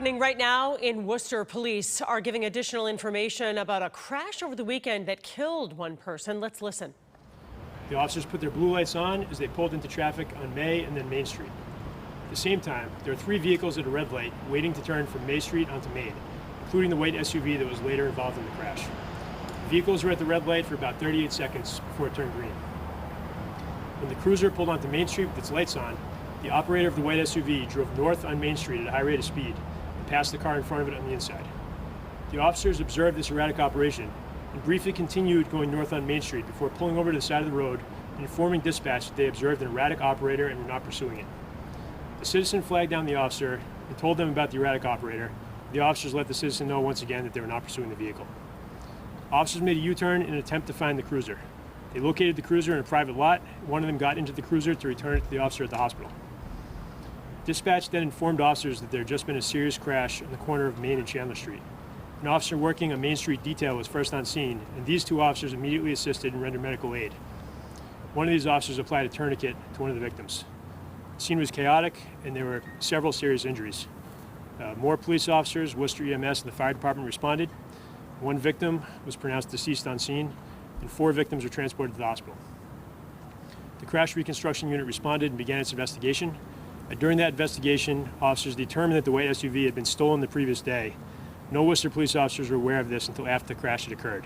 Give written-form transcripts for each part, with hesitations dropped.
happening right now in Worcester. Police are giving additional information about a crash over the weekend that killed one person. Let's listen. The officers put their blue lights on as they pulled into traffic on May and then Main Street. At the same time, there are 3 vehicles at a red light waiting to turn from May Street onto Main, including the white SUV that was later involved in the crash. The vehicles were at the red light for about 38 seconds before it turned green. When the cruiser pulled onto Main Street with its lights on, the operator of the white SUV drove north on Main Street at a high rate of speed and passed the car in front of it on the inside. The officers observed this erratic operation and briefly continued going north on Main Street before pulling over to the side of the road and informing dispatch that they observed an erratic operator and were not pursuing it. The citizen flagged down the officer and told them about the erratic operator. The officers let the citizen know once again that they were not pursuing the vehicle. Officers made a U-turn in an attempt to find the cruiser. They located the cruiser in a private lot. One of them got into the cruiser to return it to the officer at the hospital. Dispatch then informed officers that there had just been a serious crash on the corner of Main and Chandler Street. An officer working a Main Street detail was first on scene, and these 2 officers immediately assisted and rendered medical aid. One of these officers applied a tourniquet to one of the victims. The scene was chaotic, and there were several serious injuries. More police officers, Worcester EMS, and the fire department responded. 1 victim was pronounced deceased on scene, and 4 victims were transported to the hospital. The crash reconstruction unit responded and began its investigation. During that investigation, officers determined that the white SUV had been stolen the previous day. No Worcester police officers were aware of this until after the crash had occurred.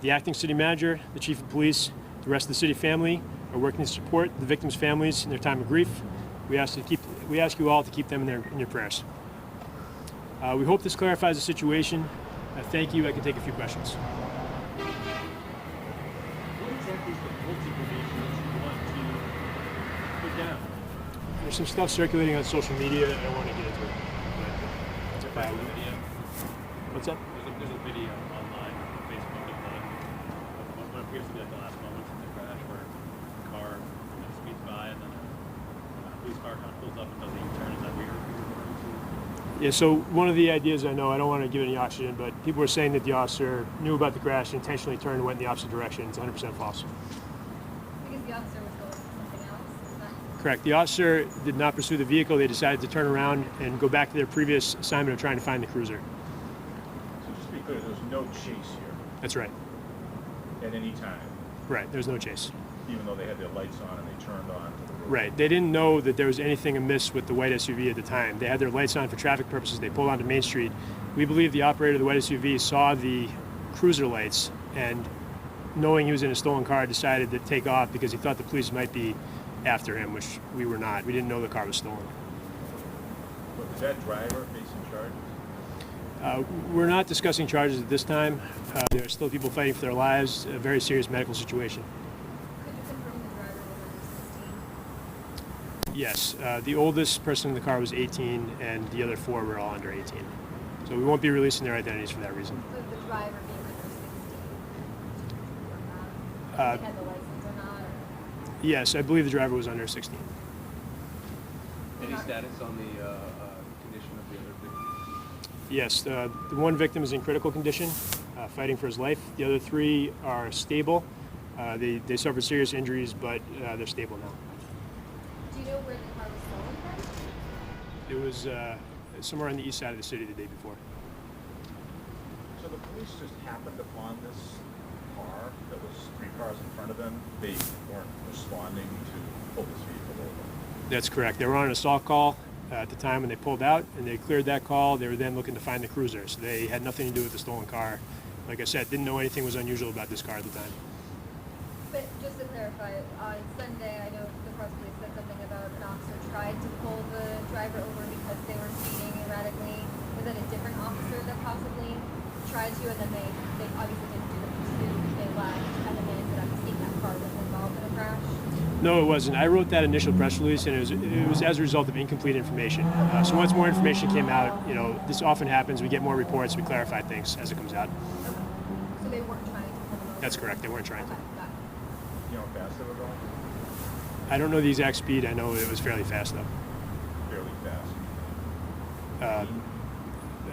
The acting city manager, the chief of police, the rest of the city family are working to support the victims' families in their time of grief. We ask you all to keep them in your prayers. We hope this clarifies the situation. Thank you. I can take a few questions. What exactly is the guilty information that you want to put down? There's some stuff circulating on social media. I don't want to get into it. But, Video. what's that? There's a video online on Facebook of what appears to be like the last moments of the crash where a car speeds by and then a police car kind of pulls up and does a U-turn. Is that what you're referring to? Yeah, so one of the ideas I know, I don't want to give any oxygen, but people were saying that the officer knew about the crash and intentionally turned and went in the opposite direction. It's 100% false. Because the officer was going for something else, is that? Correct. The officer did not pursue the vehicle. They decided to turn around and go back to their previous assignment of trying to find the cruiser. So just to be clear, there's no chase here That's right. at any time, Right. There's no chase. even though they had their lights on and they turned on to the road. Right. They didn't know that there was anything amiss with the white SUV at the time. They had their lights on for traffic purposes. They pulled onto Main Street. We believe the operator of the white SUV saw the cruiser lights and, knowing he was in a stolen car, decided to take off because he thought the police might be after him, which we were not. We didn't know the car was stolen. But was that driver facing charges? We're not discussing charges at this time. There are still people fighting for their lives, a very serious medical situation. Could you confirm the driver was under 16? Yes, the oldest person in the car was 18, and the other 4 were all under 18. So we won't be releasing their identities for that reason. So the driver being under 16? Or not? Uh, They had the license or not? Or? Yes, I believe the driver was under 16. Any status on the condition of the other victims? Yes, the 1 victim is in critical condition, fighting for his life. The other 3 are stable. They suffered serious injuries, but they're stable now. Do you know where the car was stolen from? It was somewhere on the east side of the city the day before. So the police just happened upon this car that was 3 cars in front of them. They weren't responding to pull this vehicle over. That's correct. They were on an assault call at the time when they pulled out, and they cleared that call. They were then looking to find the cruiser, so they had nothing to do with the stolen car. Like I said, didn't know anything was unusual about this car at the time. But just to clarify, on Sunday, I know the press release said something about an officer tried to pull the driver over because they were speeding erratically. Was that a different officer that possibly tried to, and then they obviously didn't do the pursuit, they left, and then they ended up seeing that car was involved in a crash? No, it wasn't. I wrote that initial press release, and it was as a result of incomplete information. So once more information came out, this often happens. We get more reports, we clarify things as it comes out. So they weren't trying to pull them over? That's correct. They weren't trying to. Okay, got it. You know how fast they were going? I don't know the exact speed. I know it was fairly fast, though. Fairly fast.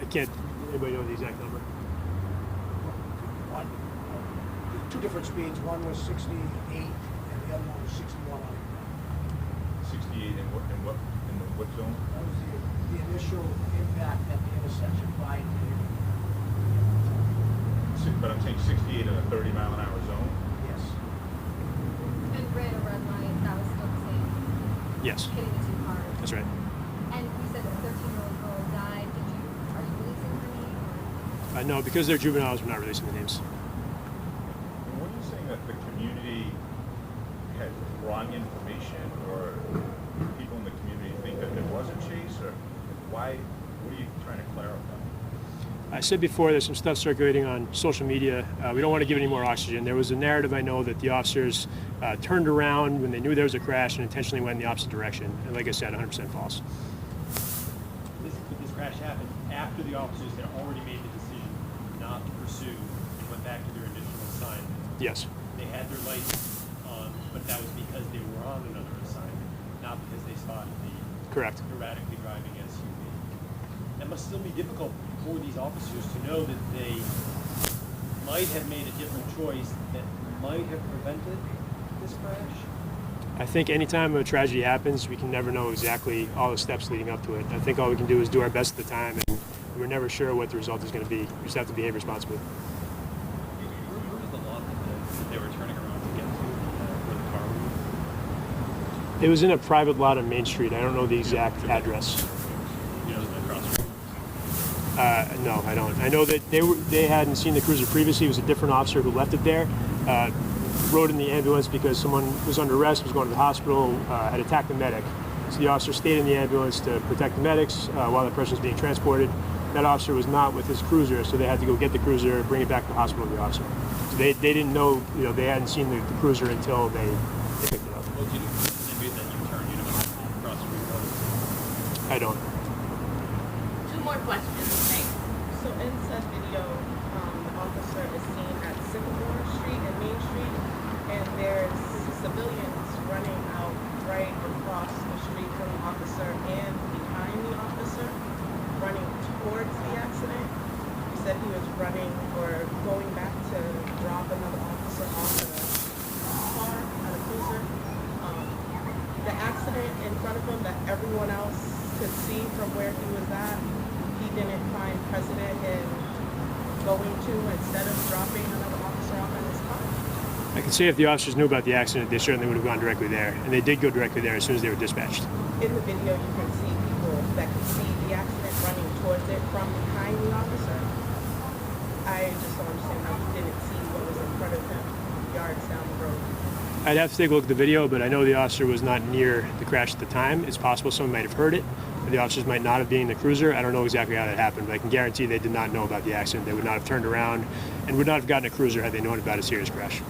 I can't. Anybody know the exact number? One, two different speeds. One was 68, and the other one was 61. 68 in what zone? That was the the initial impact at the intersection prior to hitting. But I'm saying 68 in a 30-mile-an-hour zone. Yes. And ran a red light, that was still the same, Yes, hitting the two cars. that's right. And you said a 13-year-old girl died. Are you releasing her name? No, because they're juveniles, we're not releasing the names. And what are you saying that the community had wrong information, or people in the community think that there was a chase, or why? What are you trying to clarify? I said before, there's some stuff circulating on social media. We don't want to give any more oxygen. There was a narrative, I know, that the officers turned around when they knew there was a crash and intentionally went in the opposite direction. And like I said, 100% false. This crash happened after the officers had already made the decision not to pursue and went back to their initial assignment. Yes, They had their lights on, but that was because they were on another assignment, not because they spotted the correct. erratically driving SUV. That must still be difficult for these officers to know that they might have made a different choice that might have prevented this crash. I think anytime a tragedy happens, we can never know exactly all the steps leading up to it. I think all we can do is do our best at the time, and we're never sure what the result is going to be. We just have to behave responsibly. Where was the lot that they were turning around to get to, where the car was? It was in a private lot on Main Street. I don't know the exact address. You know, across the street. No, I don't. I know that they hadn't seen the cruiser previously. It was a different officer who left it there. Rode in the ambulance because someone was under arrest, was going to the hospital, had attacked the medic. So the officer stayed in the ambulance to protect the medics while the person was being transported. That officer was not with his cruiser, so they had to go get the cruiser, bring it back to the hospital with the officer. So they didn't know, they hadn't seen the cruiser until they picked it up. Well, did you made that U-turn, you know, across the street was? I don't. Two more questions, thanks. So in said video, the officer is seen at Sycamore Street and Main Street, and there's civilians running out right across the street from the officer and behind the officer, running towards the accident. He said he was running or going back to drop another officer off at a car, at a cruiser. The accident in front of him that everyone else could see from where he was at, he didn't find precedent in going to instead of dropping another officer off in his car. I can say if the officers knew about the accident, they certainly would have gone directly there. And they did go directly there as soon as they were dispatched. In the video, you can see people that can see the accident running towards it from behind the officer. I just don't understand how he didn't see what was in front of him yards down the road. I'd have to take a look at the video, but I know the officer was not near the crash at the time. It's possible someone might have heard it. The officers might not have been in the cruiser. I don't know exactly how that happened, but I can guarantee they did not know about the accident. They would not have turned around and would not have gotten a cruiser had they known about a serious crash. Do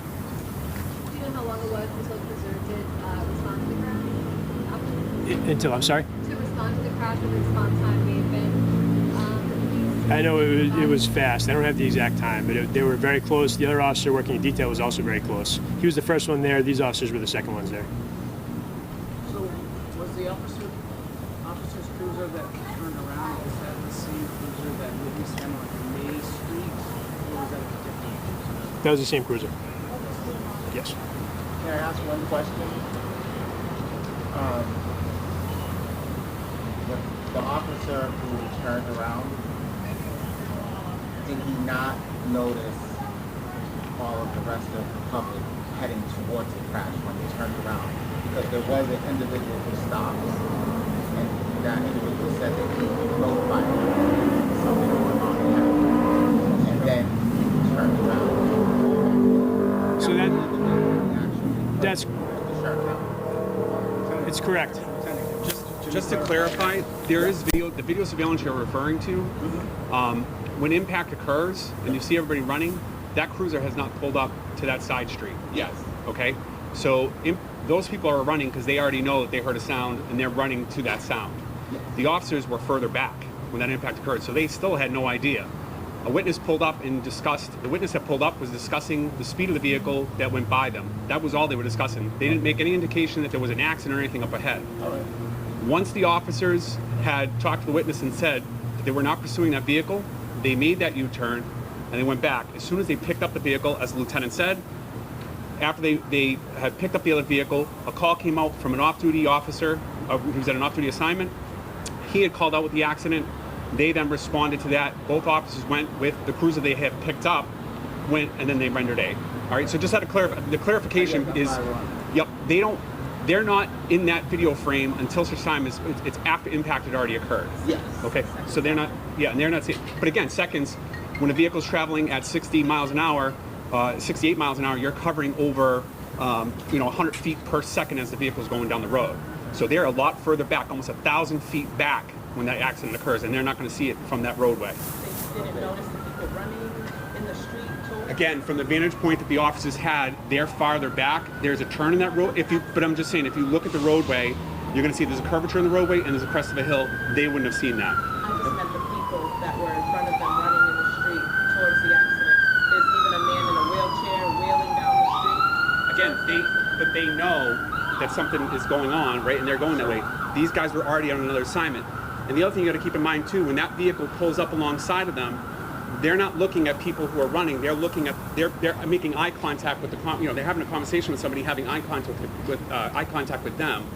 you know how long it was until the cruiser did respond to the crash? Until, I'm sorry? To respond to the crash, what the response time may have been? I know it was fast. I don't have the exact time, but they were very close. The other officer working in detail was also very close. He was the first one there. These officers were the second ones there. So was the officer's cruiser that turned around, was that the same cruiser that witnessed him on May Street, or was that a different cruiser? That was the same cruiser. Yes. Can I ask one question? The officer who turned around, did he not notice all of the rest of the public heading towards the crash when he turned around? Because there was an individual who stopped, and that individual said that he notified something going on there, and then he turned around. So That was the actual that's the sheriff's office. it's correct. Just to clarify, there is video. The video surveillance you're referring to, when impact occurs and you see everybody running, that cruiser has not pulled up to that side street. Yes. Okay, so those people are running because they already know that they heard a sound and they're running to that sound. The officers were further back when that impact occurred, so they still had no idea. A witness pulled up and discussed. The witness that pulled up was discussing the speed of the vehicle that went by them. That was all they were discussing. They didn't make any indication that there was an accident or anything up ahead. All right. Once the officers had talked to the witness and said that they were not pursuing that vehicle, they made that U-turn and they went back. As soon as they picked up the vehicle, as the lieutenant said, after they had picked up the other vehicle, a call came out from an off-duty officer who was at an off-duty assignment. He had called out with the accident. They then responded to that. Both officers went with the cruiser they had picked up, and then they rendered aid. All right, so just the clarification is, yep, they're not in that video frame until such time as it's after impact had already occurred. Yes. Okay, so they're not, yeah, and they're not seeing, but again, seconds, when a vehicle's traveling at 60 miles an hour, 68 miles an hour, you're covering over, 100 feet per second as the vehicle's going down the road. So they're a lot further back, almost 1,000 feet back when that accident occurs, and they're not going to see it from that roadway. They didn't notice the people running in the street too? Again, from the vantage point that the officers had, they're farther back. There's a turn in that road. But I'm just saying, if you look at the roadway, you're going to see there's a curvature in the roadway and there's a crest of a hill. They wouldn't have seen that. I just meant the people that were in front of them running in the street towards the accident. There's even a man in a wheelchair wheeling down the street. Again, they know that something is going on, right? And they're going that way. These guys were already on another assignment. And the other thing you got to keep in mind too, when that vehicle pulls up alongside of them, they're not looking at people who are running. They're looking at, they're making eye contact with they're having a conversation with somebody, having eye contact with them.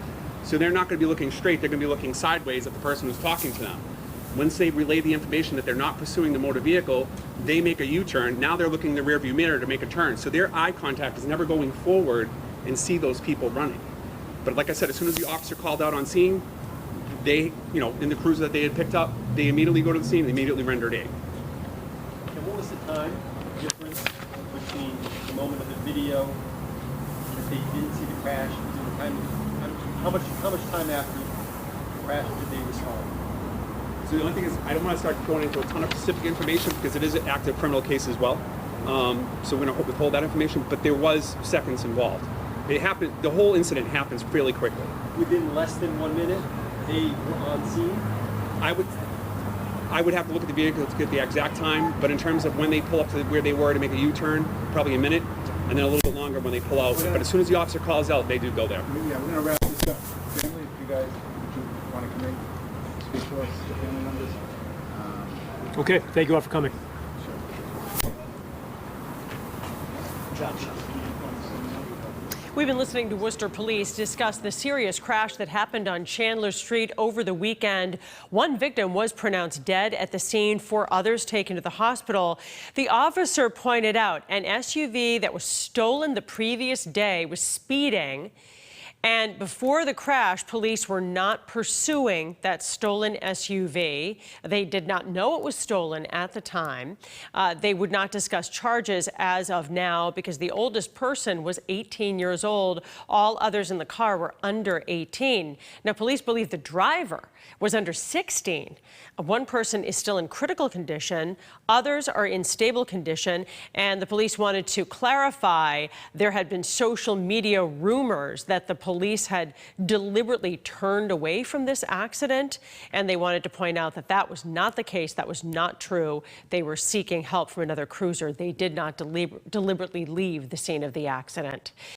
So they're not going to be looking straight. They're going to be looking sideways at the person who's talking to them. Once they relay the information that they're not pursuing the motor vehicle, they make a U-turn. Now they're looking in the rearview mirror to make a turn. So their eye contact is never going forward and see those people running. But like I said, as soon as the officer called out on scene, they, in the cruiser that they had picked up, they immediately go to the scene and immediately rendered aid. And what was the time difference between the moment of the video that they didn't see the crash and the time? How much time after the crash did they respond? So the only thing is, I don't want to start going into a ton of specific information because it is an active criminal case as well. So we're going to withhold that information, but there was seconds involved. It happened. The whole incident happens fairly quickly. Within less than 1 minute, they were on scene? I would have to look at the vehicle to get the exact time, but in terms of when they pull up to where they were to make a U-turn, probably a minute, and then a little bit longer when they pull out. But as soon as the officer calls out, they do go there. Yeah, we're gonna wrap this up. Family, if you guys want to come in, speak to us, the family members. Okay, thank you all for coming. We've been listening to Worcester Police discuss the serious crash that happened on Chandler Street over the weekend. One victim was pronounced dead at the scene, 4 others taken to the hospital. The officer pointed out an SUV that was stolen the previous day was speeding. And before the crash, police were not pursuing that stolen SUV. They did not know it was stolen at the time. They would not discuss charges as of now because the oldest person was 18 years old. All others in the car were under 18. Now, police believe the driver was under 16. One person is still in critical condition. Others are in stable condition. And the police wanted to clarify there had been social media rumors that the police had deliberately turned away from this accident, and they wanted to point out that that was not the case. That was not true. They were seeking help from another cruiser. They did not deliberately leave the scene of the accident.